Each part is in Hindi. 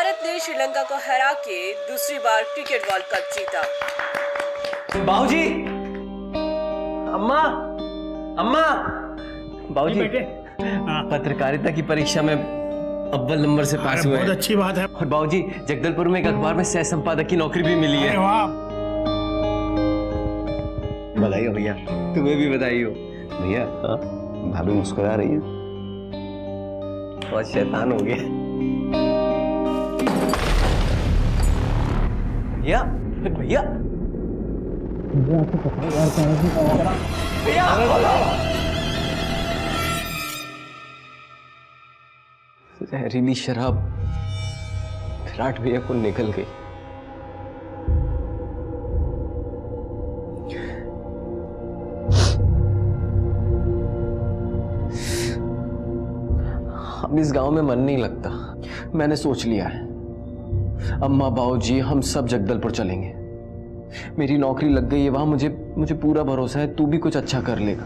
भारत ने श्रीलंका को हरा के दूसरी बार क्रिकेट वर्ल्ड कप जीता। बाबूजी, अम्मा, अम्मा, बाबूजी बेटे, पत्रकारिता की परीक्षा में अव्वल नंबर से पास हुए। बहुत अच्छी बात है। और बाबूजी जगदलपुर में एक अखबार में सह संपादक की नौकरी भी मिली है। वाह, बधाई हो भैया। तुम्हें भी बधाई हो भैया। भाभी मुस्कुरा रही है। बहुत शैतान हो गया भैया। भैया जहरीली शराब विराट भैया को निकल गई। अब इस गांव में मन नहीं लगता। मैंने सोच लिया है, अम्मा बाबूजी हम सब जगदलपुर चलेंगे। मेरी नौकरी लग गई है वहां, मुझे पूरा भरोसा है तू भी कुछ अच्छा कर लेगा।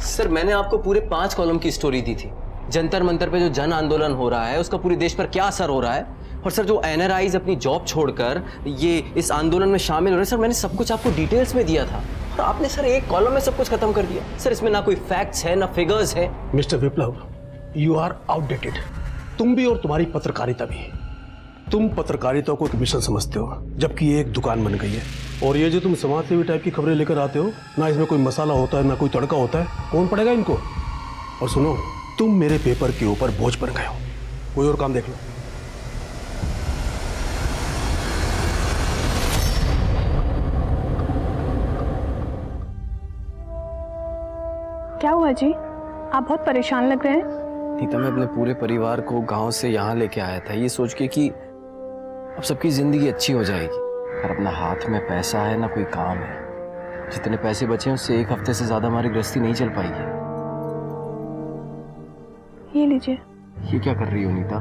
सर मैंने आपको पूरे 5 कॉलम की स्टोरी दी थी। जंतर मंतर पे जो जन आंदोलन हो रहा है उसका पूरे देश पर क्या असर हो रहा है। और सर जो एनआरआईज अपनी जॉब छोड़कर ये इस आंदोलन में शामिल हो रहे हैं, सर मैंने सब कुछ आपको डिटेल्स में दिया था और आपने सर एक कॉलम में सब कुछ खत्म कर दिया। सर इसमें ना कोई फैक्ट्स है ना फिगर्स है। Mister Viplav, you are outdated. तुम भी और तुम्हारी पत्रकारिता भी। तुम पत्रकारिता को एक मिशन समझते हो, जबकि ये एक दुकान बन गई है। और ये जो तुम समाजसेवी टाइप की खबरें लेकर आते हो ना, इसमें कोई मसाला होता है ना कोई तड़का होता है। कौन पड़ेगा इनको? और सुनो, तुम मेरे पेपर के ऊपर बोझ बन गए हो। कोई और काम देख लो। क्या हुआ जी? आप बहुत परेशान लग रहे हैं। नीता, मैं अपने पूरे परिवार को गांव से यहाँ लेके आया था ये सोच के कि अब सबकी जिंदगी अच्छी हो जाएगी। और अपना हाथ में पैसा है ना कोई काम है। जितने पैसे बचे हैं उससे एक हफ्ते से ज्यादा हमारी गृहस्थी नहीं चल पाएगी। ये लीजिए। ये क्या कर रही हो नीता?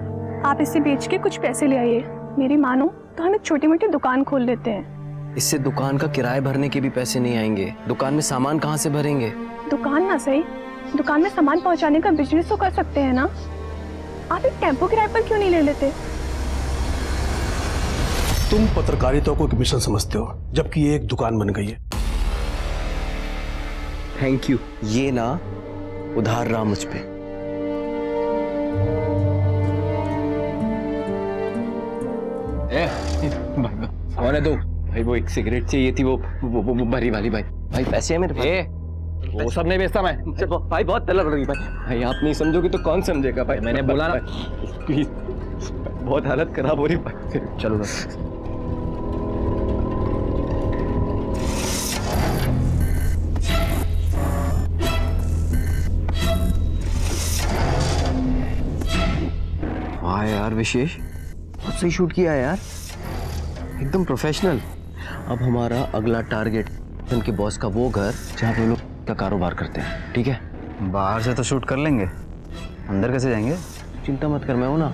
आप इसे बेच के कुछ पैसे ले आइए। मेरी मानो तो हम एक छोटी मोटी दुकान खोल लेते हैं। इससे दुकान का किराया भरने के भी पैसे नहीं आएंगे। दुकान में सामान कहाँ से भरेंगे? दुकान ना सही, दुकान में सामान पहुंचाने का बिजनेस तो कर सकते हैं ना। आप एक टेम्पो किराए पर क्यों नहीं ले लेते? तुम पत्रकारिता को एक मिशन समझते हो, जबकि ये एक दुकान बन गई है। Thank you. ये ना उधार रहा मुझ पे। और दो भाई, वो एक सिगरेट चाहिए थी, वो भरी वाली। भाई पैसे है मेरे पास। वो सब नहीं बेचता मैं। भाई बहुत तलब लगी भाई आप नहीं समझोगे तो कौन समझेगा भाई। मैंने बोला ना, प्लीज, बहुत हालत खराब हो रही भाई। चलो ना। वाह यार विशेष, बहुत सही शूट किया है यार, एकदम प्रोफेशनल। अब हमारा अगला टारगेट उनके बॉस का वो घर जहाँ पे लोग का कारोबार करते हैं। ठीक है, बाहर से तो शूट कर लेंगे, अंदर कैसे जाएंगे? चिंता मत कर, मैं हूं ना।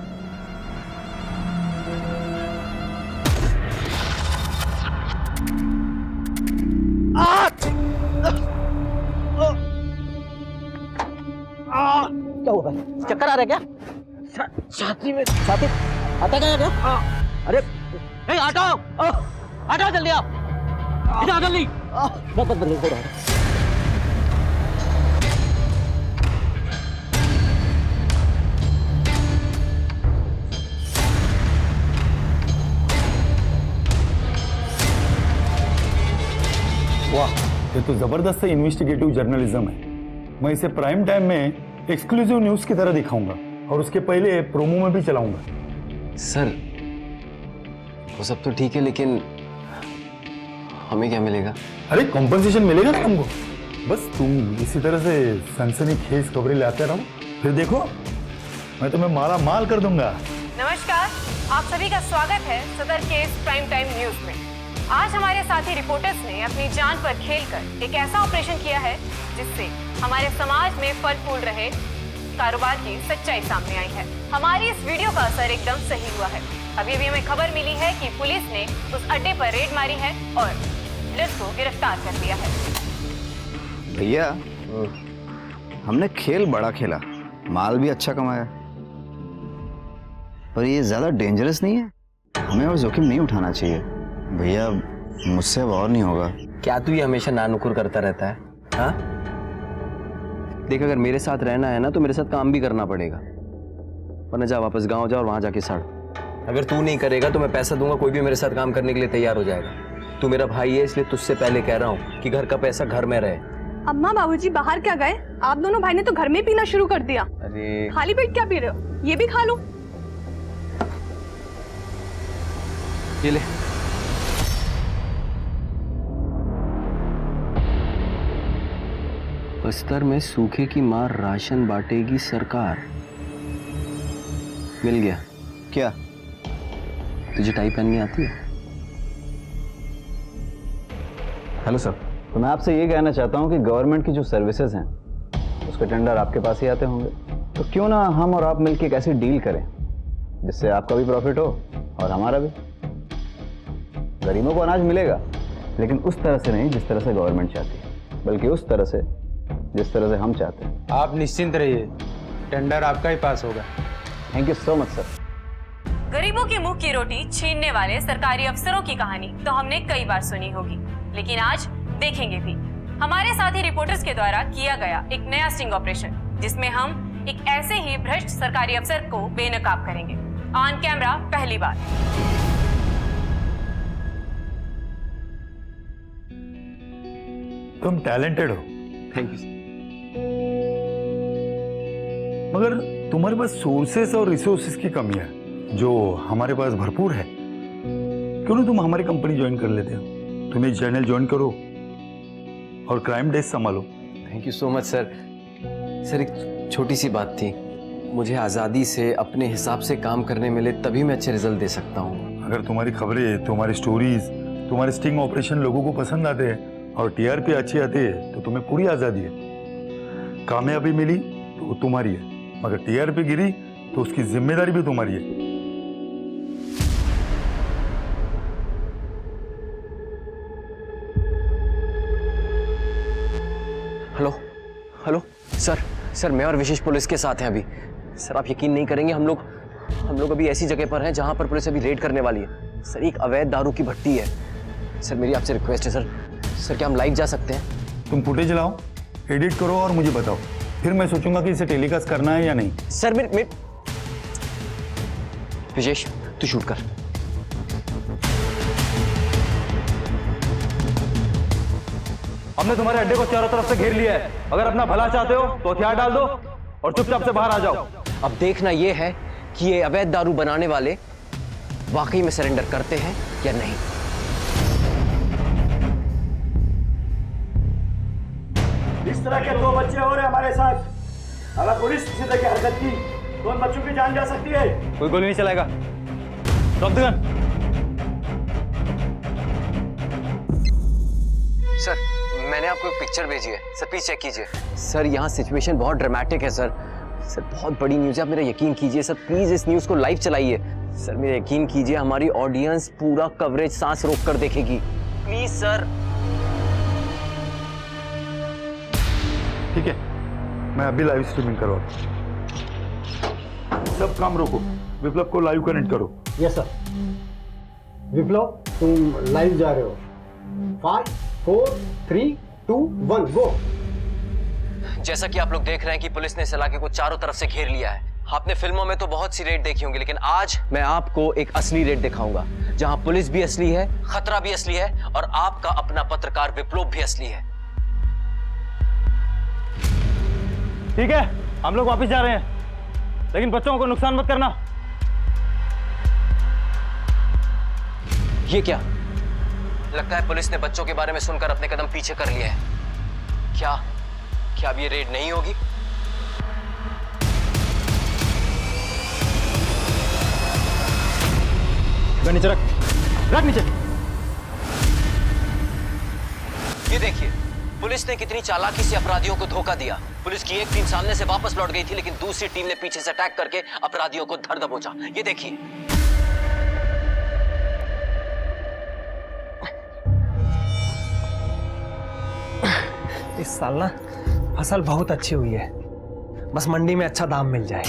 क्या हुआ भाई? चक्कर आ रहा है क्या? छाती में छाती आता क्या? अरे ए, हटाओ हटाओ जल्दी आप इधर जल्दी। बहुत बदले हो रहा है। वाह, ये तो जबरदस्त इन्वेस्टिगेटिव जर्नलिज्म है। मैं इसे प्राइम टाइम में एक्सक्लूसिव न्यूज की तरह दिखाऊंगा और उसके पहले प्रोमो में भी चलाऊंगा। सर वो सब तो ठीक है, लेकिन हमें क्या मिलेगा? अरे कॉम्पनसेशन मिलेगा ना तुमको। बस तुम इसी तरह से सनसनीखेज खबरें लाते रहो, फिर देखो मैं तुम्हें माला माल कर दूंगा। नमस्कार, आप सभी का स्वागत है सदर केस प्राइम टाइम न्यूज में। आज हमारे साथी रिपोर्टर्स ने अपनी जान पर खेलकर एक ऐसा ऑपरेशन किया है जिससे हमारे समाज में फल फूल रहे कारोबार की सच्चाई सामने आई है। हमारी इस वीडियो का असर एकदम सही हुआ है। अभी अभी हमें खबर मिली है कि पुलिस ने उस अड्डे पर रेड मारी है और पुलिस को गिरफ्तार कर लिया है। भैया हमने खेल बड़ा खेला, माल भी अच्छा कमाया, पर ये ज्यादा डेंजरस नहीं है? हमें और जोखिम नहीं उठाना चाहिए भैया। मुझसे अब और नहीं होगा। क्या तू ये हमेशा नानुकुर करता रहता है? हाँ, देख अगर मेरे साथ रहना है ना तो मेरे साथ काम भी करना पड़ेगा, वरना जा वापस गांव जा और वहां जाके सड़। अगर तू नहीं करेगा तो मैं पैसा दूंगा, कोई भी मेरे साथ काम करने के लिए तैयार हो जाएगा। तू मेरा भाई है इसलिए तुझसे पहले कह रहा हूँ कि घर का पैसा घर में रहे। अम्मा बाबूजी बाहर क्या गए? आप दोनों भाई ने तो घर में पीना शुरू कर दिया। अरे खाली पेट क्या पी रहे हो? ये भी खा लो। ये ले। बस्तर में सूखे की मार राशन बांटेगी सरकार। मिल गया। क्या? तुझे टाई पहननी आती है? हेलो सर, तो मैं आपसे ये कहना चाहता हूँ कि गवर्नमेंट की जो सर्विसेज हैं उसके टेंडर आपके पास ही आते होंगे, तो क्यों ना हम और आप मिलकर एक ऐसी डील करें जिससे आपका भी प्रॉफिट हो और हमारा भी। गरीबों को अनाज मिलेगा, लेकिन उस तरह से नहीं जिस तरह से गवर्नमेंट चाहती है, बल्कि उस तरह से जिस तरह से हम चाहते हैं। आप निश्चिंत रहिए, टेंडर आपका ही पास होगा। Thank you so much sir. गरीबों के मुंह की रोटी छीनने वाले सरकारी अफसरों की कहानी तो हमने कई बार सुनी होगी, लेकिन आज देखेंगे भी। हमारे साथी रिपोर्टर्स के द्वारा किया गया एक नया स्टिंग ऑपरेशन, जिसमें हम एक ऐसे ही भ्रष्ट सरकारी अफसर को बेनकाब करेंगे ऑन कैमरा पहली बार। तुम टैलेंटेड हो, थैंक यू। मगर तुम्हारे पास सोर्सेस और रिसोर्सेस की कमी है जो हमारे पास भरपूर है। क्यों ना तुम हमारी कंपनी ज्वाइन कर लेते हो? तुम एक चैनल ज्वाइन करो और क्राइम डेस्क संभालो। Thank you so much sir. Sir एक छोटी सी बात थी, मुझे आज़ादी से अपने हिसाब से काम करने मिले तभी मैं अच्छे रिजल्ट दे सकता हूँ। अगर तुम्हारी खबरें, तुम्हारी स्टोरीज, तुम्हारे स्टिंग ऑपरेशन लोगों को पसंद आते हैं और टीआरपी अच्छी आती है तो तुम्हें पूरी आज़ादी है। कामयाबी मिली तो वो तुम्हारी है, मगर टीआरपी गिरी तो उसकी जिम्मेदारी भी तुम्हारी है। हेलो हेलो सर मैं और विशेष पुलिस के साथ हैं अभी। सर आप यकीन नहीं करेंगे, हम लोग अभी ऐसी जगह पर हैं जहां पर पुलिस अभी रेड करने वाली है। सर एक अवैध दारू की भट्टी है। सर मेरी आपसे रिक्वेस्ट है सर क्या हम लाइव जा सकते हैं? तुम फुटेज लाओ, एडिट करो और मुझे बताओ, फिर मैं सोचूंगा कि इसे टेलीकास्ट करना है या नहीं। सर मेरे विशेष तू शूट कर। हमने तुम्हारे अड्डे को चारों तरफ से घेर लिया है। अगर अपना भला चाहते हो तो हथियार डाल दो और चुपचाप से बाहर आ जाओ। अब देखना यह है कि ये अवैध दारू बनाने वाले वाकई में सरेंडर करते हैं या नहीं। इस तरह के 2 बच्चे हो रहे हमारे साथ। अगर पुलिस किसी तरह की हरकत की तो उन बच्चों की जान जा सकती है। कोई गोली नहीं चलाएगा। Drop the gun. सर मैंने आपको एक पिक्चर भेजी है, सर प्लीज चेक कीजिए। सर यहाँ सिचुएशन बहुत ड्रामेटिक है सर बहुत बड़ी न्यूज़ है, आप मेरा यकीन कीजिए सर, प्लीज इस न्यूज़ को लाइव चलाइए। सर मेरा यकीन कीजिए, हमारी ऑडियंस पूरा कवरेज सांस रोक कर देखेगी, प्लीज सर। ठीक है, मैं अभी लाइव स्ट्रीमिंग करवाता हूं। सब काम रोको, विप्लव को लाइव कनेक्ट करो। Yes sir. विप्लव तुम लाइव जा रहे हो। 5 4 3 2 1 गो। जैसा कि आप लोग देख रहे हैं कि पुलिस ने इस इलाके को चारों तरफ से घेर लिया है। आपने फिल्मों में तो बहुत सी रेड देखी होंगी, लेकिन आज मैं आपको एक असली रेड दिखाऊंगा जहां पुलिस भी असली है, खतरा भी असली है और आपका अपना पत्रकार विप्लव भी असली है। ठीक है, हम लोग वापस जा रहे हैं, लेकिन बच्चों को नुकसान मत करना। ये क्या? लगता है पुलिस ने बच्चों के बारे में सुनकर अपने कदम पीछे कर लिए हैं। क्या अब ये रेड नहीं होगी? नीचे रख नीचे। ये देखिए, पुलिस ने कितनी चालाकी से अपराधियों को धोखा दिया। पुलिस की एक टीम सामने से वापस लौट गई थी, लेकिन दूसरी टीम ने पीछे से अटैक करके अपराधियों को धर दबोचा। ये देखिए। इस साल ना फसल बहुत अच्छी हुई है, बस मंडी में अच्छा दाम मिल जाए।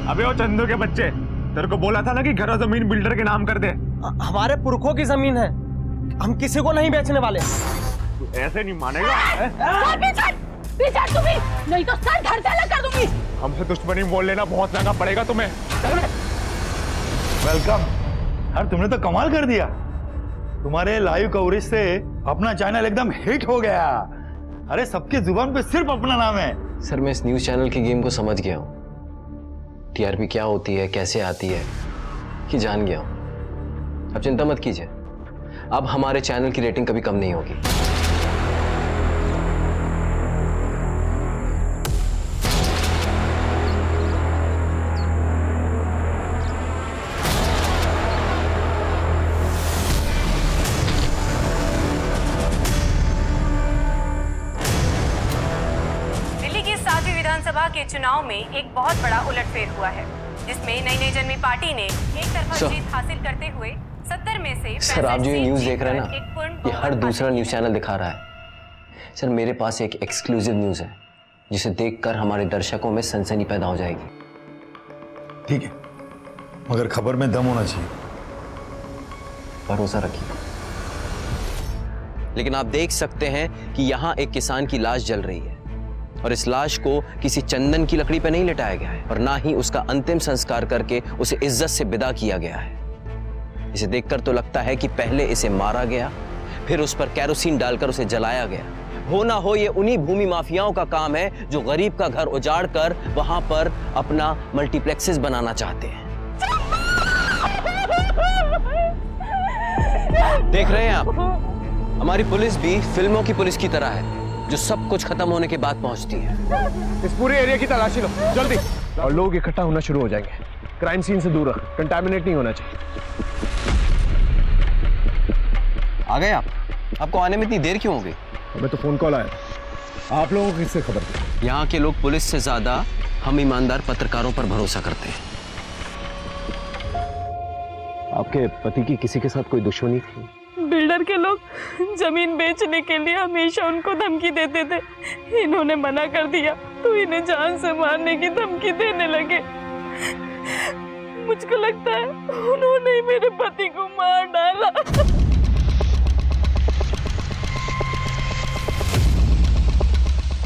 अबे वो चंदू के बच्चे, तेरे को बोला था ना कि घर और जमीन बिल्डर के नाम कर दे। हमारे पुरखों की जमीन है, हम किसी को नहीं बेचने वाले। तू ऐसे नहीं मानेगा। नहीं तो सर घर से अलग कर दूंगी। हमसे दुश्मनी बोल लेना, बहुत महंगा पड़ेगा तुम्हें। वेलकम। यार तुमने तो कमाल कर दिया, तुम्हारे लाइव कवरेज से अपना चैनल एकदम हिट हो गया। अरे सबके जुबान पे सिर्फ अपना नाम है। सर मैं इस न्यूज़ चैनल की गेम को समझ गया हूँ। टीआरपी क्या होती है, कैसे आती है, कि जान गया हूँ। अब चिंता मत कीजिए, अब हमारे चैनल की रेटिंग कभी कम नहीं होगी। विधानसभा के चुनाव में एक बहुत बड़ा उलटफेर हुआ है, जिसमें नई जन्मी पार्टी ने एक तरफा जीत हासिल करते हुए 70 में से सर आप जो ये न्यूज़ देख रहे हैं ना, ये हर दूसरा न्यूज़ चैनल दिखा रहा है। सर मेरे पास एक एक्सक्लूसिव न्यूज़ है जिसे देखकर हमारे दर्शकों में सनसनी पैदा हो जाएगी। ठीक है, मगर खबर में दम होना चाहिए। भरोसा रखिए। लेकिन आप देख सकते हैं कि यहाँ एक किसान की लाश जल रही है और इस लाश को किसी चंदन की लकड़ी पर नहीं लिटाया गया है और ना ही उसका अंतिम संस्कार करके उसे इज्जत से विदा किया गया है। इसे देखकर तो लगता है कि पहले इसे मारा गया, फिर उस पर केरोसिन डालकर उसे जलाया गया। हो ना हो ये उन्हीं भूमि माफियाओं का काम है जो गरीब का घर उजाड़ कर वहां पर अपना मल्टीप्लेक्सेस बनाना चाहते हैं। देख रहे हैं आप, हमारी पुलिस भी फिल्मों की पुलिस की तरह है जो सब कुछ खत्म होने के बाद पहुंचती है। इस पूरे एरिया की तलाशी लो जल्दी। और लोग इकट्ठा होना शुरू हो जाएंगे। क्राइम सीन से दूर रख, कंटामिनेट नहीं होना चाहिए। आ गए आप? आपको आने में इतनी देर क्यों हो गई? हमें तो फोन कॉल आया। आप लोगों को किससे खबर थी? यहाँ के लोग पुलिस से ज्यादा हम ईमानदार पत्रकारों पर भरोसा करते हैं। आपके पति की किसी के साथ कोई दुश्मनी थी? बिल्डर के लोग जमीन बेचने के लिए हमेशा उनको धमकी देते थे। इन्होंने मना कर दिया तो इन्हें जान से मारने की धमकी देने लगे। मुझको लगता है उन्होंने ही मेरे पति को मार डाला।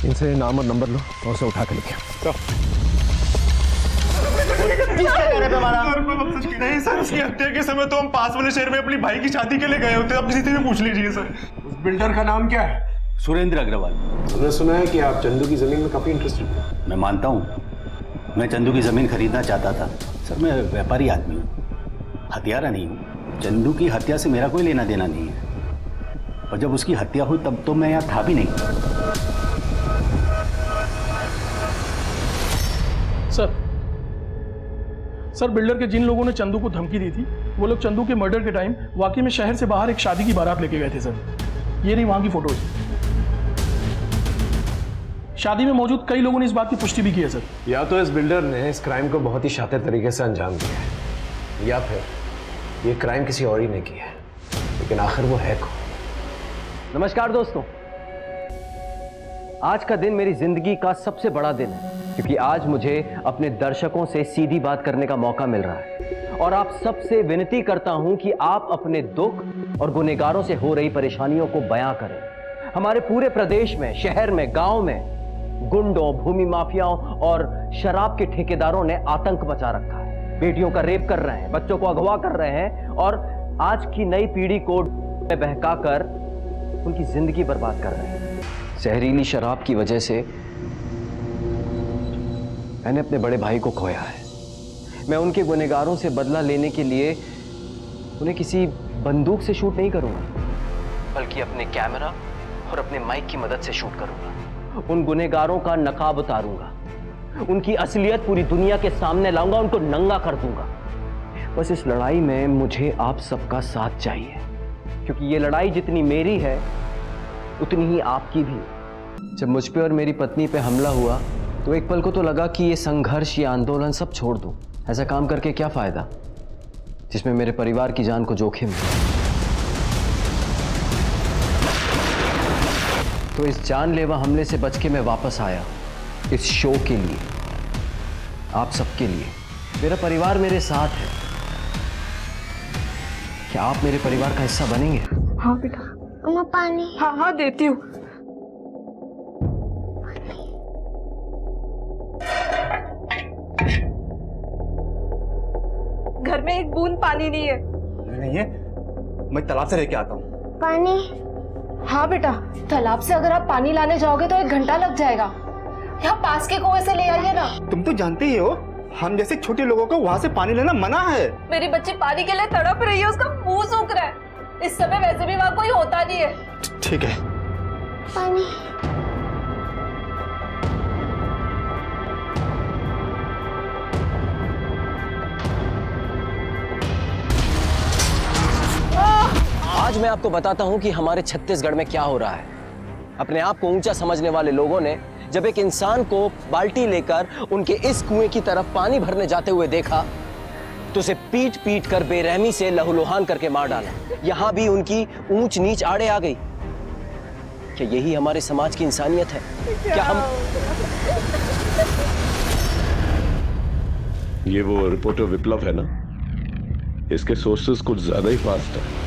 इनसे नाम और नंबर लो और उसे उठा के लेके। नहीं सर, उसकी हत्या के समय तो हम पास वाले शहर में अपनी भाई की शादी के लिए गए होते। आप किसी से भी पूछ लीजिए सर। उस बिल्डर का नाम क्या है? सुरेंद्र अग्रवाल। हमने सुना है कि आप चंदू की जमीन में काफी इंटरेस्टेड हैं। मैं मानता हूँ, मैं चंदू की जमीन खरीदना चाहता था। सर मैं व्यापारी आदमी हूँ, हत्यारा नहीं हूँ। चंदू की हत्या से मेरा कोई लेना देना नहीं है और जब उसकी हत्या हुई तब तो मैं यहाँ था भी नहीं। सर बिल्डर के जिन लोगों ने चंदू को धमकी दी थी वो लोग चंदू के मर्डर के टाइम वाकई में शहर से बाहर एक शादी की बारात लेके गए थे सर। ये नहीं वहां की फोटोज। शादी में मौजूद कई लोगों ने इस बात की पुष्टि भी की है सर। या तो इस बिल्डर ने इस क्राइम को बहुत ही शातिर तरीके से अंजाम दिया है या फिर ये क्राइम किसी और ही ने किया है, लेकिन आखिर वो है कौन? नमस्कार दोस्तों, आज का दिन मेरी जिंदगी का सबसे बड़ा दिन है क्योंकि आज मुझे अपने दर्शकों से सीधी बात करने का मौका मिल रहा है और आप सबसे विनती करता हूं कि आप अपने दुख और गुनहगारों से हो रही परेशानियों को बयां करें। हमारे पूरे प्रदेश में, शहर में, गांव में गुंडों, भूमि माफियाओं और शराब के ठेकेदारों ने आतंक मचा रखा है। बेटियों का रेप कर रहे हैं, बच्चों को अगवा कर रहे हैं और आज की नई पीढ़ी को बहकाकर उनकी जिंदगी बर्बाद कर रहे हैं। जहरीली शराब की वजह से मैंने अपने बड़े भाई को खोया है। मैं उनके गुनहगारों से बदला लेने के लिए उन्हें किसी बंदूक से शूट नहीं करूंगा, बल्कि अपने कैमरा और अपने माइक की मदद से शूट करूंगा। उन गुनहगारों का नकाब उतारूंगा, उनकी असलियत पूरी दुनिया के सामने लाऊंगा, उनको नंगा कर दूंगा। बस इस लड़ाई में मुझे आप सबका साथ चाहिए क्योंकि ये लड़ाई जितनी मेरी है उतनी ही आपकी भी। जब मुझ पे और मेरी पत्नी पे हमला हुआ तो एक पल को तो लगा कि ये संघर्ष, ये आंदोलन सब छोड़ दूं। ऐसा काम करके क्या फायदा जिसमें मेरे परिवार की जान को जोखिम है। तो इस जानलेवा हमले से बच के मैं वापस आया इस शो के लिए, आप सबके लिए। मेरा परिवार मेरे साथ है। क्या आप मेरे परिवार का हिस्सा बनेंगे? हाँ बेटा। अम्मा पानी। हाँ हाँ देती हूँ। घर में एक बूंद पानी नहीं है। नहीं है, मैं तालाब से लेके आता हूँ। पानी। हाँ बेटा, तालाब से अगर आप पानी लाने जाओगे तो 1 घंटा लग जाएगा। यहाँ पास के कुएं से ले आइए ना। तुम तो जानते ही हो, हम जैसे छोटे लोगों को वहाँ से पानी लेना मना है। मेरी बच्ची पानी के लिए तड़प रही है, उसका मुंह सूख रहा है। इस समय वैसे भी वहाँ कोई होता नहीं है। ठीक है। पानी। आज मैं आपको बताता हूं कि हमारे छत्तीसगढ़ में क्या हो रहा है। अपने आप को ऊंचा समझने वाले लोगों ने जब एक इंसान को बाल्टी लेकर उनके इस कुएं की तरफ पानी भरने जाते हुए देखा तो उसे पीट पीट कर बेरहमी से लहूलुहान करके मार डाला। यहां भी उनकी ऊंच नीच आड़े आ गई। क्या यही हमारे समाज की इंसानियत है? क्या हम ये वो रिपोर्टर विप्लव है ना, इसके सोर्सेस कुछ ज्यादा ही फास्ट है।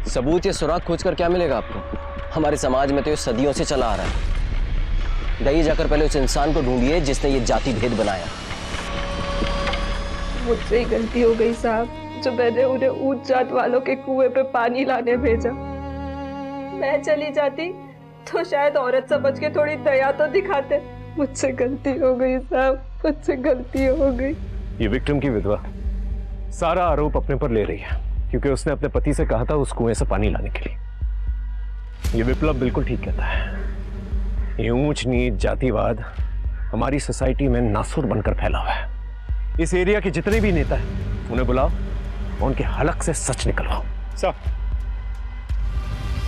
सबूत या सुराग खोजकर क्या मिलेगा आपको? हमारे समाज में तो ये सदियों से चला आ रहा है। जाइए जाकर पहले उस इंसान को ढूंढिए जिसने ये जाति भेद बनाया। मुझसे ही गलती हो गई साहब, जो मैंने उन्हें ऊंच जात वालों के कुएं पे पानी लाने भेजा। मैं चली जाती तो शायद औरत समझ के थोड़ी दया तो दिखाते। मुझसे गलती हो गई साहब, मुझसे गलती हो गई। ये विक्टिम की विधवा सारा आरोप अपने पर ले रही है क्योंकि उसने अपने पति से कहा था उस कुएं से पानी लाने के लिए। ये विप्लव बिल्कुल ठीक कहता है। ये ऊंच नीच जातिवाद हमारी सोसाइटी में नासुर बनकर फैला हुआ है। इस एरिया के जितने भी नेता हैं उन्हें बुलाओ और उनके हलक से सच निकलवाओ। सर,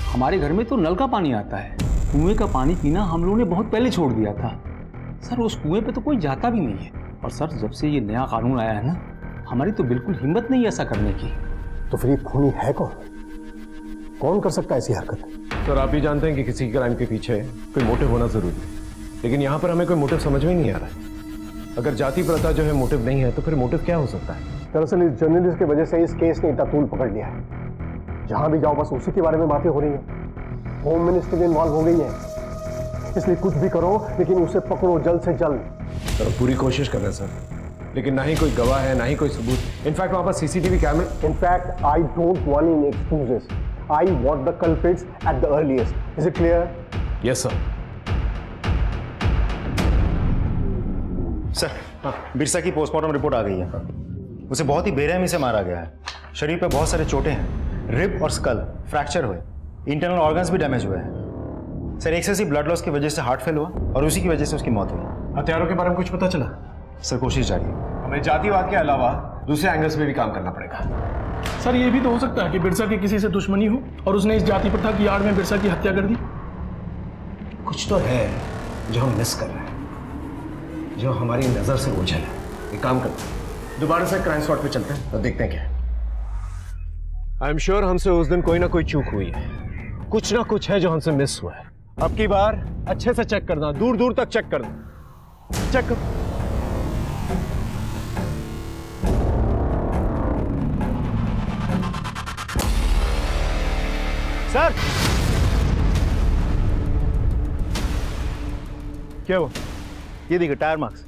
हमारे घर में तो नल का पानी आता है, कुएं का पानी पीना हम लोगों ने बहुत पहले छोड़ दिया था। सर उस कुएं पे तो कोई जाता भी नहीं है। और सर जब से ये नया कानून आया है ना, हमारी तो बिल्कुल हिम्मत नहीं है ऐसा करने की। तो फिर ये खूनी है कौन? कौन कर सकता है ऐसी हरकत? सर आप भी जानते हैं कि किसी क्राइम के पीछे कोई मोटिव होना जरूरी है, लेकिन यहाँ पर हमें कोई मोटिव समझ में नहीं आ रहा है। अगर जाति प्रथा जो है मोटिव नहीं है तो फिर मोटिव क्या हो सकता है? दरअसल इस जर्नलिस्ट की वजह से इस केस ने इतना तूल पकड़ लिया है। जहां भी जाओ बस उसी के बारे में बातें हो रही हैं। होम मिनिस्ट्री इन्वॉल्व हो गई है। इसलिए कुछ भी करो लेकिन उसे पकड़ो जल्द से जल्द। सर पूरी कोशिश कर रहे हैं सर, लेकिन ना ही कोई गवाह है ना ही कोई सबूत। इनफैक्ट वहां पर CCTV camera. In fact I don't want any excuses. I want the culprits at the earliest. Is it clear? Yes sir. Sir, Birsa की पोस्टमार्टम रिपोर्ट आ गई है। उसे बहुत ही बेरहमी से मारा गया है। शरीर पे बहुत सारे चोटें हैं। रिब और स्कल फ्रैक्चर हुए, इंटरनल ऑर्गन्स भी डैमेज हुए हैं। सर एक्सेसिव ब्लड लॉस की वजह से हार्ट फेल हुआ और उसी की वजह से उसकी मौत हुई। हथियारों के बारे में कुछ पता चला? सर कोशिश जारी है। हमें जातिवाद के अलावा दूसरे एंगल्स में भी काम करना पड़ेगा। सर ये भी तो हो सकता है कि बिरसा की किसी से दुश्मनी हो और उसने इस जाति प्रथा की आड़ में बिरसा की हत्या कर दी। कुछ तो है जो हम मिस कर रहे हैं, जो हमारी नजर से ओझल है। एक काम करते हैं, दोबारा से क्राइम स्पॉट पे चलते हैं और देखते हैं क्या। आई एम श्योर हमसे उस दिन कोई ना कोई चूक हुई है, कुछ ना कुछ है जो हमसे मिस हुआ है। अब की बार अच्छे से चेक करना, दूर दूर तक चेक करना। चेक कर। सर क्या हुआ? ये देखिए टायर मार्क्स।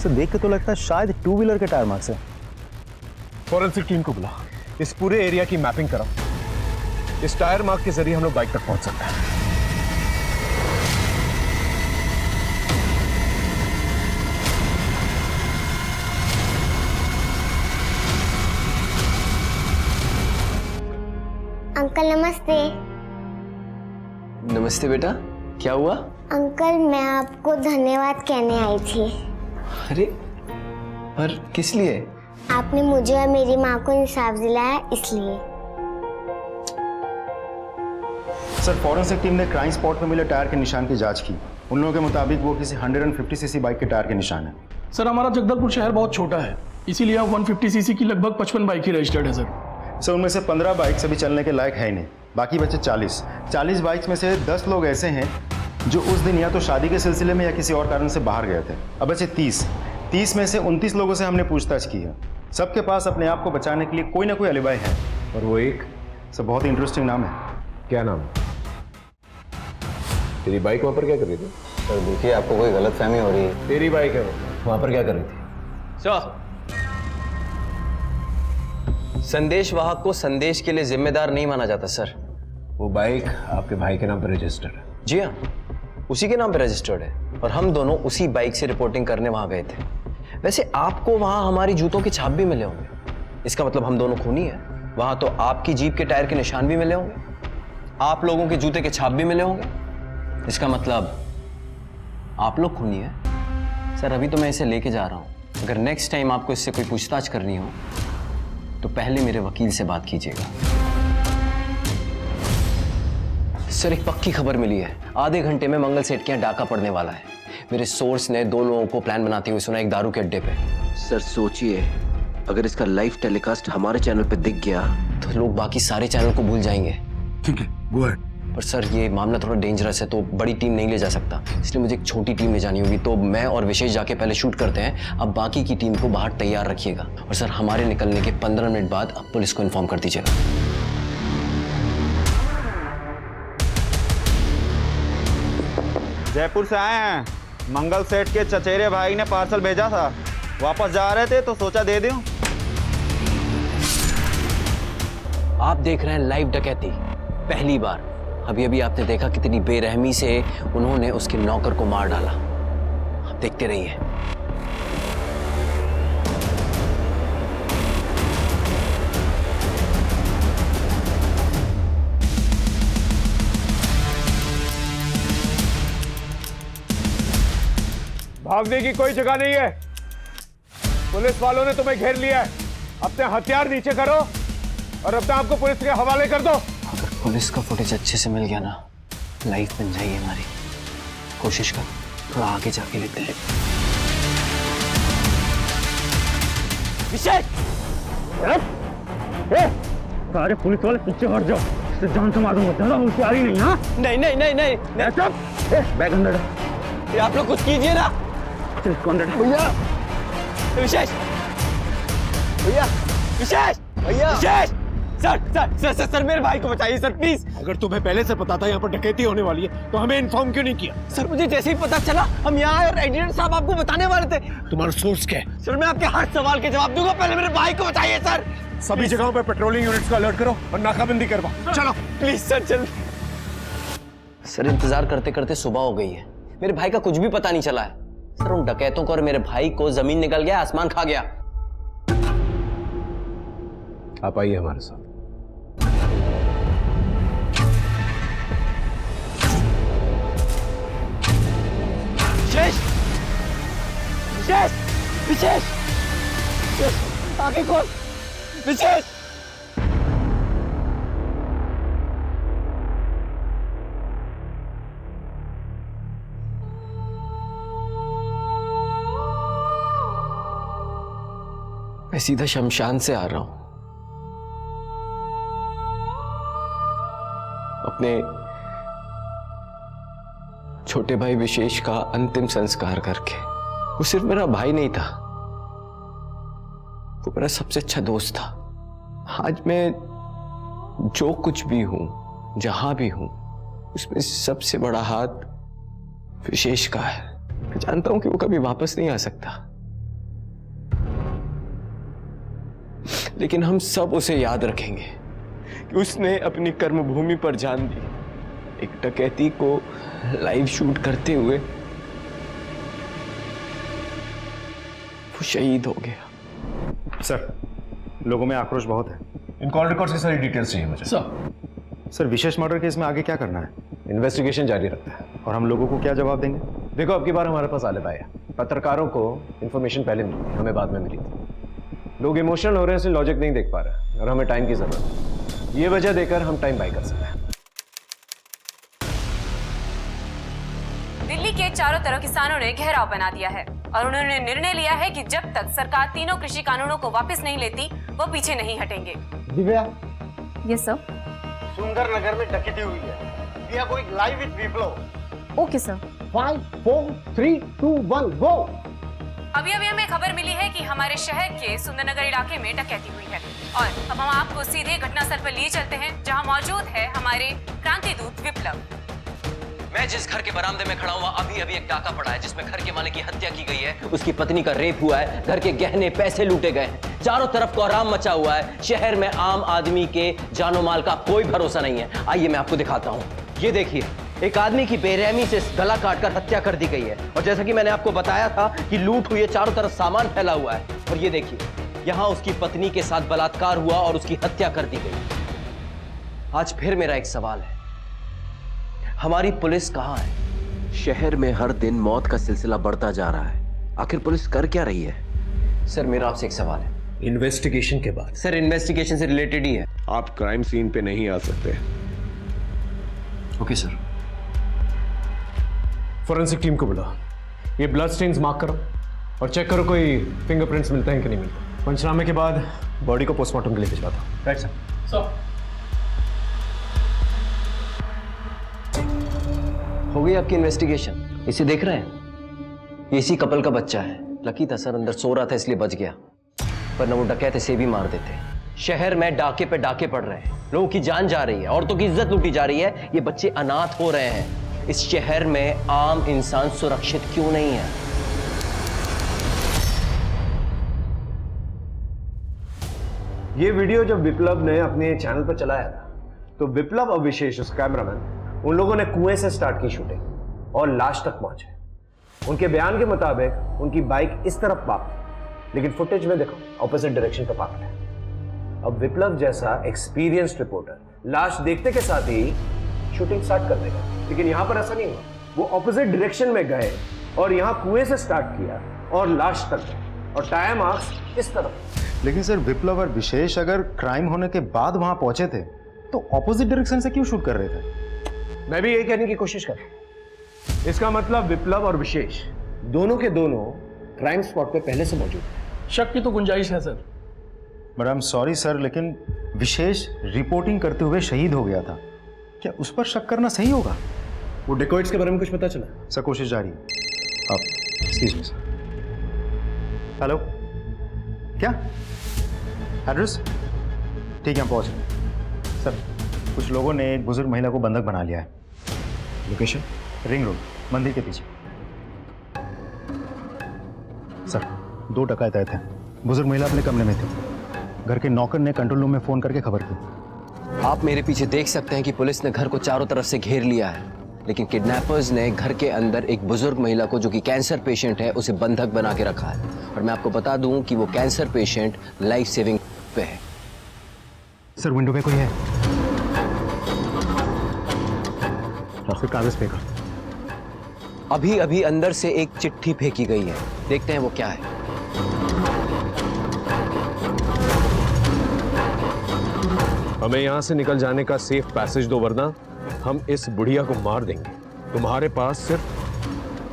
सर देख के तो लगता है शायद 2 व्हीलर के टायर मार्क्स है। फॉरेंसिक टीम को बुला, इस पूरे एरिया की मैपिंग कराओ। इस टायर मार्क के जरिए हम लोग बाइक तक पहुंच सकते हैं। अंकल नमस्ते। नमस्ते बेटा, क्या हुआ? अंकल मैं आपको धन्यवाद कहने आई थी। अरे पर किस लिए? आपने मुझे और मेरी माँ को इंसाफ दिलाया इसलिए। सर फॉरेंसिक टीम ने क्राइम स्पॉट पर मिले टायर के निशान की जांच की। उन लोगों के मुताबिक वो किसी 150 सीसी बाइक के टायर के निशान है। सर हमारा जगदलपुर शहर बहुत छोटा है, इसीलिए 150 सीसी की लगभग 55 बाइक ही रजिस्टर्ड है सर। सर उनमें से 15 बाइक्स अभी चलने के लायक है ही नहीं, बाकी बचे 40 बाइक्स में से 10 लोग ऐसे हैं जो उस दिन या तो शादी के सिलसिले में या किसी और कारण से बाहर गए थे। अब बचे 30 में से 29 लोगों से हमने पूछताछ की है। सबके पास अपने आप को बचाने के लिए कोई ना कोई अलिबाई है। और वो एक सर बहुत ही इंटरेस्टिंग नाम है। क्या नाम? तेरी बाइक वहां पर क्या कर रही थी? सर देखिए, आपको कोई गलतफहमी हो रही है। तेरी बाइक है वो, वहां पर क्या कर रही थी? संदेश वाहक को संदेश के लिए जिम्मेदार नहीं माना जाता सर। वो बाइक आपके भाई के नाम पर रजिस्टर्ड है। जी हाँ, उसी के नाम पे रजिस्टर्ड है और हम दोनों उसी बाइक से रिपोर्टिंग करने वहां गए थे। वैसे आपको वहां हमारी जूतों के छाप भी मिले होंगे, इसका मतलब हम दोनों खूनी हैं। वहां तो आपकी जीप के टायर के निशान भी मिले होंगे, आप लोगों के जूते के छाप भी मिले होंगे, इसका मतलब आप लोग खूनी हैं। सर अभी तो मैं इसे लेके जा रहा हूं, अगर नेक्स्ट टाइम आपको इससे कोई पूछताछ करनी हो तो पहले मेरे वकील से बात कीजिएगा। सर एक पक्की खबर मिली है, आधे घंटे में मंगल सेठ के यहाँ डाका पड़ने वाला है। मेरे सोर्स ने 2 लोगों को प्लान बनाते हुए सुना एक दारू के अड्डे पे। सर सोचिए, अगर इसका लाइव टेलीकास्ट हमारे चैनल पे दिख गया तो लोग बाकी सारे चैनल को भूल जाएंगे। ठीक है, गो अहेड। पर सर ये मामला थोड़ा डेंजरस है, तो बड़ी टीम नहीं ले जा सकता, इसलिए मुझे एक छोटी टीम ले जानी होगी। तो मैं और विशेष जाके पहले शूट करते हैं, अब बाकी की टीम को बाहर तैयार रखिएगा। और सर हमारे निकलने के 15 मिनट बाद अब पुलिस को इन्फॉर्म कर दीजिएगा। जयपुर से आए हैं। मंगल सेठ के चचेरे भाई ने पार्सल भेजा था, वापस जा रहे थे तो सोचा दे दूं। आप देख रहे हैं लाइव डकैती, पहली बार। अभी अभी आपने देखा कितनी बेरहमी से उन्होंने उसके नौकर को मार डाला। आप देखते रहिए। भागने की कोई जगह नहीं है, पुलिस वालों ने तुम्हें घेर लिया है। अपने हथियार नीचे करो और अपने आप को पुलिस के हवाले कर दो। अगर पुलिस का फुटेज अच्छे से मिल गया ना, लाइफ बन जाएगी हमारी। कोशिश कर, थोड़ा आगे जाके लेते हैं। विशेष, सारे पुलिस वाले पीछे हट जाओ, इससे जान से मारूंगा। ज्यादा होशियारी नहीं। हाँ नहीं नहीं नहीं नहीं, बैग अंदर। ये आप लोग कुछ कीजिए ना। भैया विशेष, भैया विशेष, भैया विशेष, सर मेरे भाई को बचाइए सर प्लीज। अगर तुम्हें पहले से पता था यहाँ पर डकैती होने वाली है तो हमें इन्फॉर्म क्यों नहीं किया? सर मुझे जैसे ही पता चला हम यहाँ आए और एडिटर साहब आपको बताने वाले थे। तुम्हारा सोर्स क्या है? सर मैं आपके हर सवाल के जवाब दूंगा, पहले मेरे भाई को बचाइए सर। सभी जगहों पर पेट्रोलिंग यूनिट्स को अलर्ट करो और नाकाबंदी करवाओ। चलो प्लीज सर, चल। सर इंतजार करते करते सुबह हो गई है, मेरे भाई का कुछ भी पता नहीं चला है। सर उन डकैतों को और मेरे भाई को जमीन निकल गया, आसमान खा गया। आप आइए हमारे साथ। विशेष, विशेष, विशेष, आगे कौन? विशेष, मैं सीधा शमशान से आ रहा हूं, अपने छोटे भाई विशेष का अंतिम संस्कार करके। वो सिर्फ मेरा भाई नहीं था, वो मेरा सबसे अच्छा दोस्त था। आज मैं जो कुछ भी हूं, जहां भी हूं, उसमें सबसे बड़ा हाथ विशेष का है। मैं जानता हूं कि वो कभी वापस नहीं आ सकता, लेकिन हम सब उसे याद रखेंगे कि उसने अपनी कर्मभूमि पर जान दी। एक डकैती को लाइव शूट करते हुए वो शहीद हो गया। सर लोगों में आक्रोश बहुत है। इन कॉल रिकॉर्ड्स की सारी डिटेल्स चाहिए मुझे। सर विशेष मर्डर केस में आगे क्या करना है? इन्वेस्टिगेशन जारी रखता है। और हम लोगों को क्या जवाब देंगे? देखो अब की बार हमारे पास आलिबा है। पत्रकारों को इन्फॉर्मेशन पहले मिली, हमें बाद में मिली थी। लोग इमोशनल हो रहे हैं, इसलिए लॉजिक नहीं देख पा रहे और हमें टाइम की जरूरत है। ये वजह देकर हम टाइम बाय कर सकते हैं। दिल्ली के चारों तरफ किसानों ने घेराव बना दिया है और उन्होंने निर्णय लिया है कि जब तक सरकार तीनों कृषि कानूनों को वापस नहीं लेती वो पीछे नहीं हटेंगे। Divya, yes sir. सुंदर नगर में डकैती हुई है। We are going live with Viplav. Okay sir. 5 4 3 2 1 go. अभी हमें खबर मिली है कि हमारे शहर के सुंदरनगर इलाके में डकैती हुई है और अब हम आपको सीधे घटनास्थल पर लिए चलते हैं जहां मौजूद है हमारे क्रांति दूत विप्लव। मैं जिस घर के बरामदे में खड़ा हुआ अभी एक डाका पड़ा है जिसमें घर के मालिक की हत्या की गई है, उसकी पत्नी का रेप हुआ है, घर के गहने पैसे लूटे गए हैं, चारों तरफ कोहराम मचा हुआ है। शहर में आम आदमी के जानो माल का कोई भरोसा नहीं है। आइए मैं आपको दिखाता हूँ। ये देखिए, एक आदमी की बेरहमी से गला काटकर हत्या कर दी गई है और जैसा कि मैंने आपको बताया था कि लूट हुई है, चारों तरफ सामान फैला हुआ है। और ये देखिए, यहाँ उसकी पत्नी के साथ बलात्कार हुआ और उसकी हत्या कर दी गई। आज फिर मेरा एक सवाल है, हमारी पुलिस कहां है? शहर में हर दिन मौत का सिलसिला बढ़ता जा रहा है, आखिर पुलिस कर क्या रही है? सर मेरा आपसे एक सवाल है। इन्वेस्टिगेशन के बाद? सर इन्वेस्टिगेशन से रिलेटेड ही है। आप क्राइम सीन पे नहीं आ सकते। Okay sir. फॉरेंसिक टीम को बुला, ये ब्लड स्टेन्स मार्क करो और चेक करो कोई फिंगरप्रिंट्स मिलते हैं कि नहीं मिलते। पंचनामे के बाद बॉडी को पोस्टमार्टम के लिए भिजवाता हूं। Right sir. हो गई आपकी इन्वेस्टिगेशन? इसे देख रहे हैं? ये इसी कपल का बच्चा है। लकी था सर, अंदर सो रहा था इसलिए बच गया, पर न वो डकैत इसे भी मार देते। शहर में डाके पे डाके पड़ रहे हैं, लोगों की जान जा रही है, औरतों की इज्जत लूटी जा रही है, ये बच्चे अनाथ हो रहे हैं। इस शहर में आम इंसान सुरक्षित क्यों नहीं है? ये वीडियो जब विप्लव ने अपने चैनल पर चलाया था तो विप्लव और विशेष उस कैमरामैन उन लोगों ने कुएं से स्टार्ट की शूटिंग और लाश तक पहुंचे। उनके बयान के मुताबिक उनकी बाइक इस तरफ पार्क थी, लेकिन फुटेज में देखो ऑपोजिट डायरेक्शन पर पार्क है। अब विप्लव जैसा एक्सपीरियंस्ड रिपोर्टर लाश देखते के साथ ही शूटिंग स्टार्ट कर देगा, लेकिन यहां पर ऐसा नहीं हुआ। वो ऑपोजिट डायरेक्शन में गए और यहां कुएं से स्टार्ट किया और लाश तक गए और टायर मार्क्स इस तरफ। लेकिन सर विप्लव और विशेष अगर क्राइम होने के बाद वहां पहुंचे थे तो ऑपोजिट डायरेक्शन से क्यों शूट कर रहे थे? मैं भी यही कहने की कोशिश कर रहा हूं। इसका मतलब विप्लव और विशेष दोनों के दोनों क्राइम स्पॉट पे पहले से मौजूद थे। शक की तो गुंजाइश है sir. But I am sorry sir, लेकिन विशेष रिपोर्टिंग करते हुए शहीद हो गया था, क्या उस पर शक करना सही होगा? वो डेकोइट्स के बारे में कुछ पता चला? सर कोशिश जारी है। Excuse me sir. हेलो, क्या एड्रेस? ठीक है, हम पहुंच रहे। सर कुछ लोगों ने एक बुजुर्ग महिला को बंधक बना लिया है। लोकेशन? रिंग रोड, मंदिर के पीछे। सर 2 डकैत आए थे। बुजुर्ग महिला अपने कमरे में थी। घर के नौकर ने कंट्रोल रूम में फोन करके खबर की। आप मेरे पीछे देख सकते हैं कि पुलिस ने घर को चारों तरफ से घेर लिया है, लेकिन किडनैपर्स ने घर के अंदर एक बुजुर्ग महिला को, जो कि कैंसर पेशेंट है, उसे बंधक बना के रखा है। और मैं आपको बता दूं कि वो कैंसर पेशेंट लाइफ सेविंग पे है। सर विंडो पे कोई है? फिर कागज फेंका। अभी अंदर से एक चिट्ठी फेंकी गई है, देखते हैं वो क्या है। हमें यहां से निकल जाने का सेफ पैसेज दो, वरना हम इस बुढ़िया को मार देंगे। तुम्हारे पास सिर्फ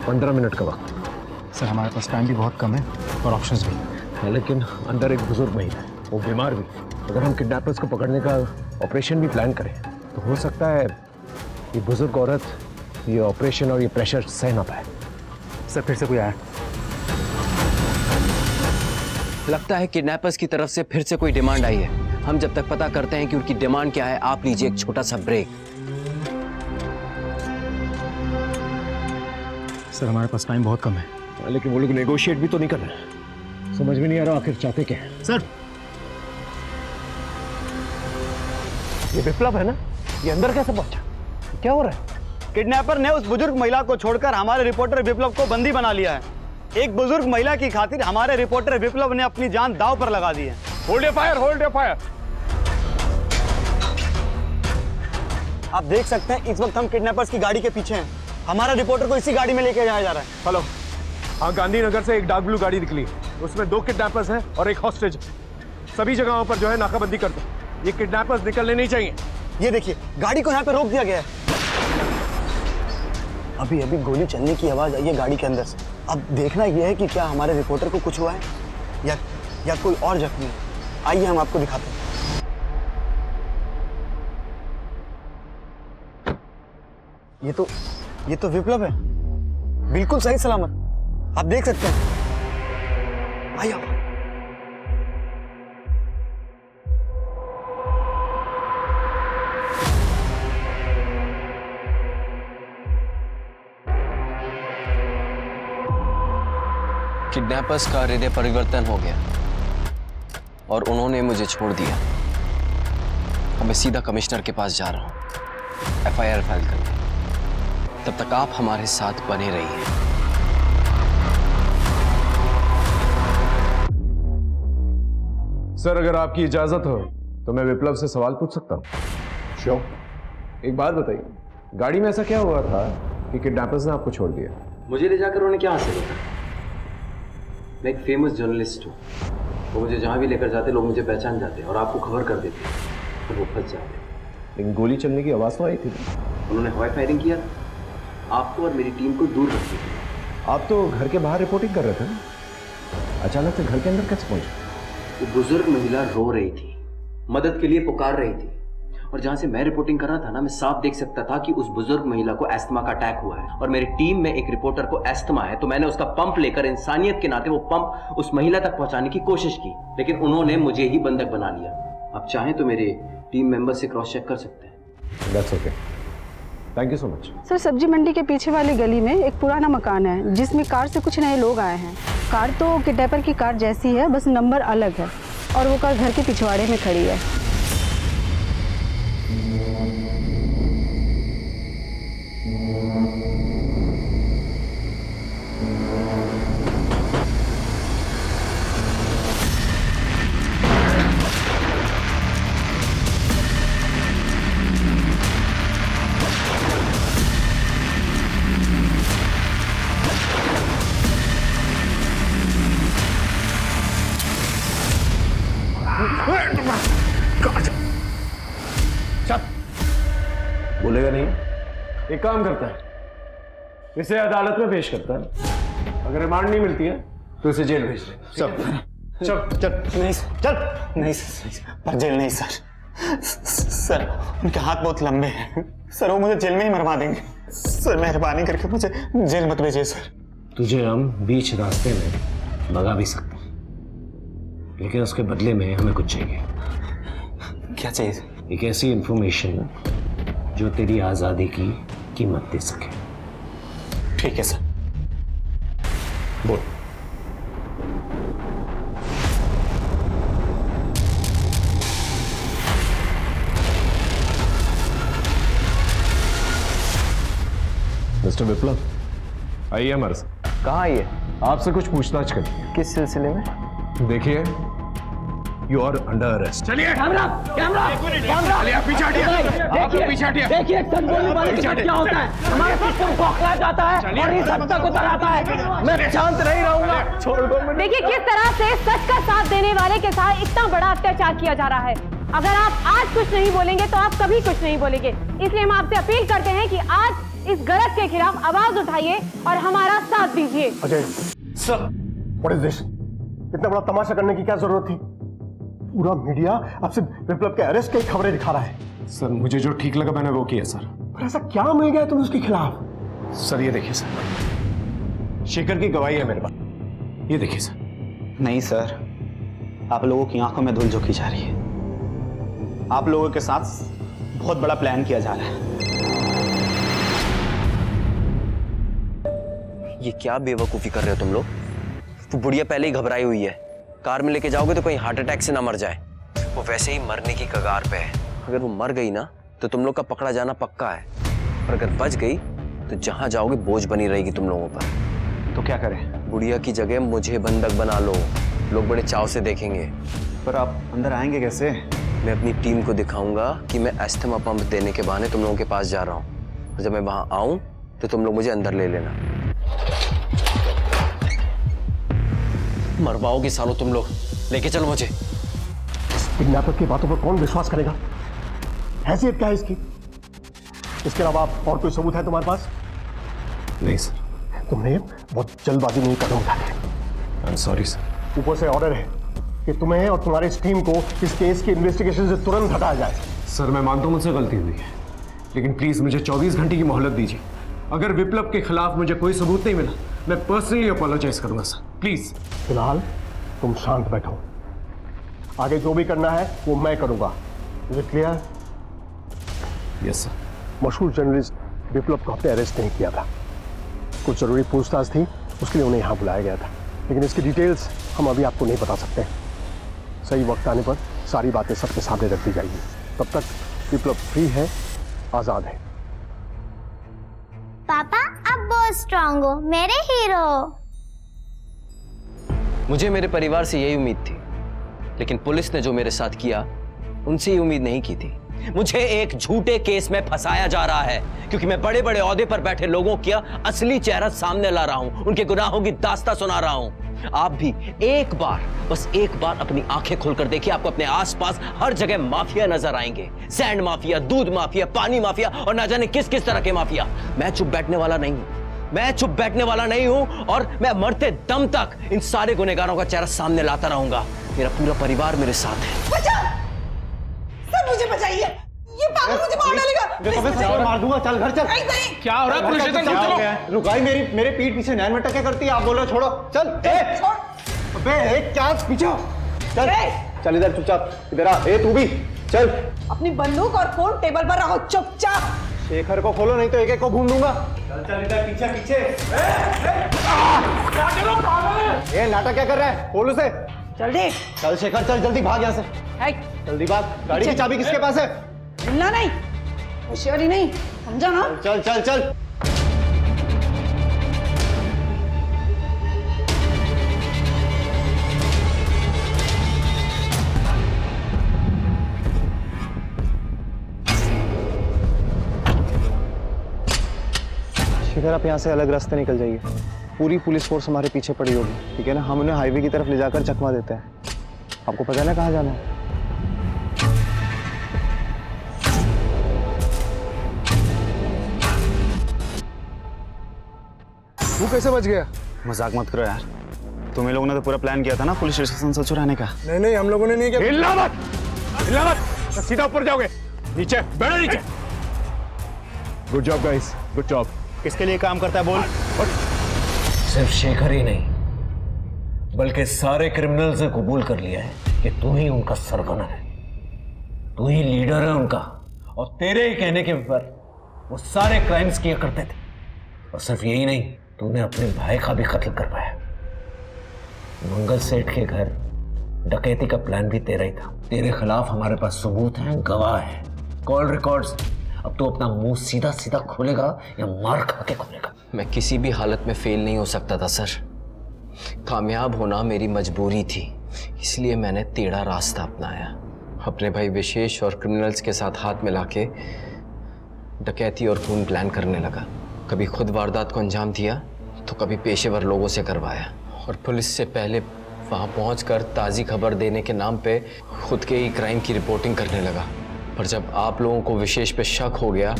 15 मिनट का वक्त। सर हमारे पास टाइम भी बहुत कम है और ऑप्शंस भी। लेकिन अंदर एक बुजुर्ग महिला है, वो बीमार भी है। अगर हम किडनैपर्स को पकड़ने का ऑपरेशन भी प्लान करें तो हो सकता है ये बुजुर्ग औरत ये ऑपरेशन और ये प्रेशर सह ना पाए। सर फिर से कोई आया? लगता है किडनैपर्स की तरफ से फिर से कोई डिमांड आई है। हम जब तक पता करते हैं कि उनकी डिमांड क्या है, आप लीजिए एक छोटा सा ब्रेक। सर हमारे पास टाइम बहुत कम है। लेकिन वो लोग नेगोशिएट भी तो नहीं कर रहे। समझ में नहीं आ रहा आखिर चाहते क्या है। सर ये विप्लव है ना, ये अंदर कैसे पहुंचा? क्या हो रहा है? किडनैपर ने उस बुजुर्ग महिला को छोड़कर हमारे रिपोर्टर विप्लव को बंदी बना लिया है। एक बुजुर्ग महिला की खातिर हमारे रिपोर्टर विप्लव ने अपनी जान दांव पर लगा दी है। Hold your fire, hold your fire. आप देख सकते हैं इस वक्त हम किडनैपर्स की गाड़ी के पीछे हैं। हमारा रिपोर्टर को इसी गाड़ी में लेके जाया जा रहा है। हेलो, हाँ गांधीनगर से एक डार्क ब्लू गाड़ी निकली, उसमें 2 किडनैपर्स हैं और एक हॉस्टेज। सभी जगहों पर जो है नाकाबंदी कर दो, ये किडनैपर्स निकलने नहीं चाहिए। ये देखिए गाड़ी को यहाँ पे रोक दिया गया है। अभी अभी गोली चलने की आवाज आई है गाड़ी के अंदर से। अब देखना यह है कि क्या हमारे रिपोर्टर को कुछ हुआ है या कोई और जख्मी है। आइए हम आपको दिखाते हैं। ये तो विप्लव है, बिल्कुल सही सलामत। आप देख सकते हैं। आइए आप। किडनैपर्स का हृदय परिवर्तन हो गया और उन्होंने मुझे छोड़ दिया। अब मैं सीधा कमिश्नर के पास जा रहा हूं एफआईआर फाइल करने। तब तक आप हमारे साथ बने रहिए। सर, अगर आपकी इजाजत हो तो मैं विप्लव से सवाल पूछ सकता हूँ? श्योर। एक बात बताइए, गाड़ी में ऐसा क्या हुआ था कि किडनैपर्स ने आपको छोड़ दिया? मुझे ले जाकर उन्हें क्या हासिल होता? मैं एक फेमस जर्नलिस्ट हूँ। वो मुझे जहाँ भी लेकर जाते लोग मुझे पहचान जाते और आपको खबर कर देते, तो वो फंस जाते। लेकिन गोली चलने की आवाज़ तो आई थी। उन्होंने हवाई फायरिंग किया, आपको और मेरी टीम को दूर रख दिया। आप तो घर के बाहर रिपोर्टिंग कर रहे थे ना, अचानक से घर के अंदर कैसे पहुंचे? वो बुजुर्ग महिला रो रही थी, मदद के लिए पुकार रही थी, और जहां से मैं रिपोर्टिंग कर रहा था ना, मैं साफ देख सकता था कि उस बुजुर्ग महिला को एस्थमा का अटैक हुआ है और मेरी टीम में एक रिपोर्टर को एस्थमा है। तो मैंने उसका पंप लेकर इंसानियत के नाते वो पंप उस महिला तक पहुंचाने की कोशिश की, लेकिन उन्होंने मुझे ही बंधक बना लिया। आप चाहें तो मेरे टीम मेंबर से क्रॉस चेक कर सकते हैं। That's okay, thank you so much. Sir, सब्जी मंडी के पीछे वाली गली में एक पुराना मकान है जिसमें कार से कुछ नए लोग आए हैं। कार तो किडनैपर की कार जैसी है, बस नंबर अलग है, और वो कार घर के पिछवाड़े में खड़ी है। बोलेगा नहीं? एक काम करता है, इसे अदालत में पेश करता है। अगर रिमांड नहीं मिलती है तो इसे जेल भेज दे। चल नहीं चल नहीं पर जेल नहीं सर उनके हाथ बहुत लंबे हैं सर, वो मुझे जेल में ही मरवा देंगे सर। मेहरबानी करके मुझे जेल मत भेजिए सर। तुझे हम बीच रास्ते में भगा भी सकते हैं, लेकिन उसके बदले में हमें कुछ चाहिए। क्या चाहिए? एक ऐसी इंफॉर्मेशन जो तेरी आजादी की कीमत दे सके। ठीक है सर। बोल। मिस्टर विप्लव, आइए हमारे साथ। कहाँ आइए? आपसे कुछ पूछताछ करनी है। किस सिलसिले में? देखिए, यू आर अंडर अरेस्ट। चलिए कैमरा कैमरा कैमरा, आप पीछे हटिए। देखिए एक सच बोलने वाले के साथ क्या होता है। हमारा सिस्टम बौखला जाता है और ये सत्ता को डराता है। मैं शांत नहीं रहूंगा। छोड़ दो। देखिए किस तरह से सच का साथ देने वाले के साथ इतना बड़ा अत्याचार किया जा रहा है। अगर आप आज कुछ नहीं बोलेंगे तो आप कभी कुछ नहीं बोलेंगे। इसलिए हम आपसे अपील करते हैं कि आज इस गलत के खिलाफ आवाज उठाइए और हमारा साथ दीजिए। Ajay sir, what is this? इतना बड़ा तमाशा करने की क्या जरूरत थी? पूरा मीडिया आपसे विप्लव के अरेस्ट की खबरें दिखा रहा है। सर, मुझे जो ठीक लगा मैंने वो किया सर। पर ऐसा क्या मिल गया तुम्हें उसके खिलाफ? सर ये देखिए सर, शेखर की गवाही है मेरे पास। ये देखिए सर। नहीं सर, आप लोगों की आंखों में धूल झोंकी जा रही है। आप लोगों के साथ बहुत बड़ा प्लान किया जा रहा है। ये क्या बेवकूफ़ी कर रहे हो तुम लोग? वो बुढ़िया पहले ही घबराई हुई है। कार में लेके जाओगे तो कहीं हार्ट अटैक से ना मर जाए। वो वैसे ही मरने की कगार पे है। अगर वो मर गई ना तो तुम लोग का पकड़ा जाना पक्का है, और अगर बच गई तो जहां जाओगे बोझ बनी रहेगी तुम लोगों पर। तो क्या करें? बुढ़िया की जगह मुझे बंधक बना लो, लोग बड़े चाव से देखेंगे। पर आप अंदर आएंगे कैसे? मैं अपनी टीम को दिखाऊंगा कि मैं एस्थमा पंप देने के बहाने तुम लोगों के पास जा रहा हूँ, और जब मैं वहां आऊं तो तुम लोग मुझे अंदर ले लेना। मरवाओगे सालों तुम लोग। लेके चलो मुझे। किडनैपर की बातों पर कौन विश्वास करेगा? हैसियत क्या है इसकी? इसके अलावा और कोई सबूत है तुम्हारे पास? नहीं सर। तुमने बहुत जल्दबाजी में ये कदम उठा लिया। I am sorry sir. ऊपर से ऑर्डर है कि तुम्हें और तुम्हारी इस टीम को इस केस की इन्वेस्टिगेशन से तुरंत हटाया जाए। सर मैं मानता हूं मुझसे गलती हुई है, लेकिन प्लीज मुझे 24 घंटे की मोहलत दीजिए। अगर विप्लव के खिलाफ मुझे कोई सबूत नहीं मिला, मैं पर्सनली अपोलोजाइज करूंगा सर, प्लीज। फिलहाल तुम शांत बैठो, आगे जो भी करना है वो मैं करूंगा। Is it clear? Yes sir. मशहूर जर्नलिस्ट विप्लव को हमने अरेस्ट नहीं किया था, कुछ जरूरी पूछताछ थी, उसके लिए उन्हें यहाँ बुलाया गया था, लेकिन इसकी डिटेल्स हम अभी आपको नहीं बता सकते। सही वक्त आने पर सारी बातें सबके सामने रख दी जाएगी। तब तक विप्लव फ्री है, आजाद है। पापा अब बहुत स्ट्रांग हो, मेरे हीरो। मुझे मेरे परिवार से यही उम्मीद थी, लेकिन पुलिस ने जो मेरे साथ किया उनसे ये उम्मीद नहीं की थी। मुझे एक झूठे केस में फंसाया जा रहा है क्योंकि मैं बड़े बड़े ओहदे पर बैठे लोगों का असली चेहरा सामने ला रहा हूं, उनके गुनाहों की दास्तां सुना रहा हूं। आप भी एक बार, बस एक बार अपनी आंखें खोलकर देखिए, आपको अपने आसपास हर जगह माफिया नजर आएंगे। सैंड माफिया, दूध माफिया, पानी माफिया और ना जाने किस किस तरह के माफिया। मैं चुप बैठने वाला नहीं हूं, मैं चुप बैठने वाला नहीं हूं और मैं मरते दम तक इन सारे गुनहगारों का चेहरा सामने लाता रहूंगा। मेरा पूरा परिवार मेरे साथ है। सर मुझे बचाइए, ये पागल मुझे मार डालेगा। मार दूंगा, चल घर चल। क्या हो रहा है? पुलिस स्टेशन चलो। रुकाई, मेरे पीठ पीछे नैन मटक क्या करती है? आप बोलो छोड़ो, चल। अबे एक चांस पीछे चल, चल इधर चुपचाप, इधर आ। तू भी चल। अपनी बंदूक और फोन टेबल पर रखो चुपचाप। शेखर को खोलो, नहीं तो एक एक को भून दूंगा। चल चल इधर पीछे पीछे। ये नाटक क्या कर रहा है? खोल उसे। जल्दी चल शेखर, चल जल्दी भाग यहाँ से। जल्दी भाग। गाड़ी की चाबी किसके पास है? मिलना नहीं, होशियारी नहीं, समझा ना? चल चल चल। शेखर आप यहाँ से अलग रास्ते निकल जाइए, पूरी पुलिस फोर्स हमारे पीछे पड़ी होगी, ठीक है ना? हम उन्हें हाईवे की तरफ ले जाकर चकमा देते हैं। आपको पता है ना कहाँ जाना है? तू कैसे बच गया? मजाक मत करो यार, तुम्हें लोगों ने तो पूरा प्लान किया था ना पुलिस स्टेशन से चुराने का। नहीं नहीं, हम लोगों ने नहीं किया। हिलना मत, हिलना मत, सीधा ऊपर जाओगे। नीचे बैठो, नीचे। Good job guys, good job. किसके लिए काम करता है बोल? सिर्फ शेखर ही नहीं बल्कि सारे क्रिमिनल्स ने कबूल कर लिया है कि तू ही उनका सरगना है, तू ही लीडर है उनका, और तेरे ही कहने के ऊपर वो सारे क्राइम्स किया करते थे। और सिर्फ यही नहीं, तूने अपने भाई का भी कत्ल करवाया। मंगल सेठ के घर डकैती का प्लान भी तेरा ही था। तेरे खिलाफ हमारे पास सबूत हैं, गवाह हैं, कॉल रिकॉर्ड्स। अब तो अपना मुंह सीधा सीधा खोलेगा या मार खा के खोलेगा? मैं किसी भी हालत में फेल नहीं हो सकता था सर। कामयाब होना मेरी मजबूरी थी, इसलिए मैंने टेढ़ा रास्ता अपनाया। अपने भाई विशेष और क्रिमिनल्स के साथ हाथ मिला के डकैती और खून प्लान करने लगा। कभी खुद वारदात को अंजाम दिया तो कभी पेशेवर लोगों से करवाया, और पुलिस से पहले वहाँ पहुँचकर ताज़ी खबर देने के नाम पे खुद के ही क्राइम की रिपोर्टिंग करने लगा। पर जब आप लोगों को विशेष पे शक हो गया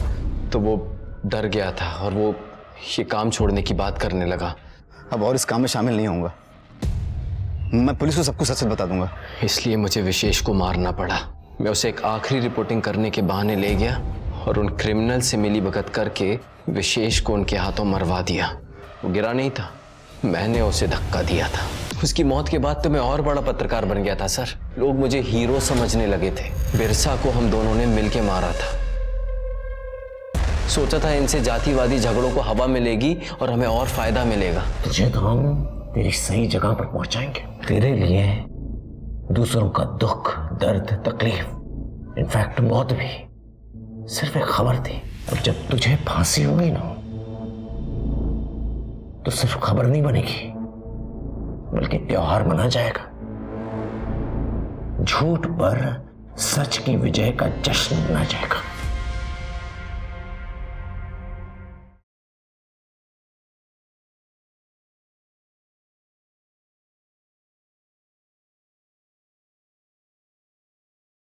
तो वो डर गया था और वो ये काम छोड़ने की बात करने लगा। अब और इस काम में शामिल नहीं होऊंगा, मैं पुलिस को सब कुछ सच बता दूंगा। इसलिए मुझे विशेष को मारना पड़ा। मैं उसे एक आखिरी रिपोर्टिंग करने के बहाने ले गया और उन क्रिमिनल से मिली भगत करके विशेष को उनके हाथों मरवा दिया। वो गिरा नहीं था, मैंने उसे धक्का दिया था। उसकी मौत के बाद तो मैं और बड़ा पत्रकार बन गया था सर। लोग मुझे हीरो समझने लगे थे। बिरसा को हम दोनों ने मिलके मारा था। सोचा था इनसे जातिवादी झगड़ों को हवा मिलेगी और हमें और फायदा मिलेगा। तुझे तो हम तेरी सही जगह पर पहुंचाएंगे। तेरे लिए दूसरों का दुख, दर्द, तकलीफ, इनफैक्ट मौत भी सिर्फ एक खबर थी। अब जब तुझे फांसी होगी ना, तो सिर्फ खबर नहीं बनेगी बल्कि त्योहार मना जाएगा। झूठ पर सच की विजय का जश्न मनाया जाएगा।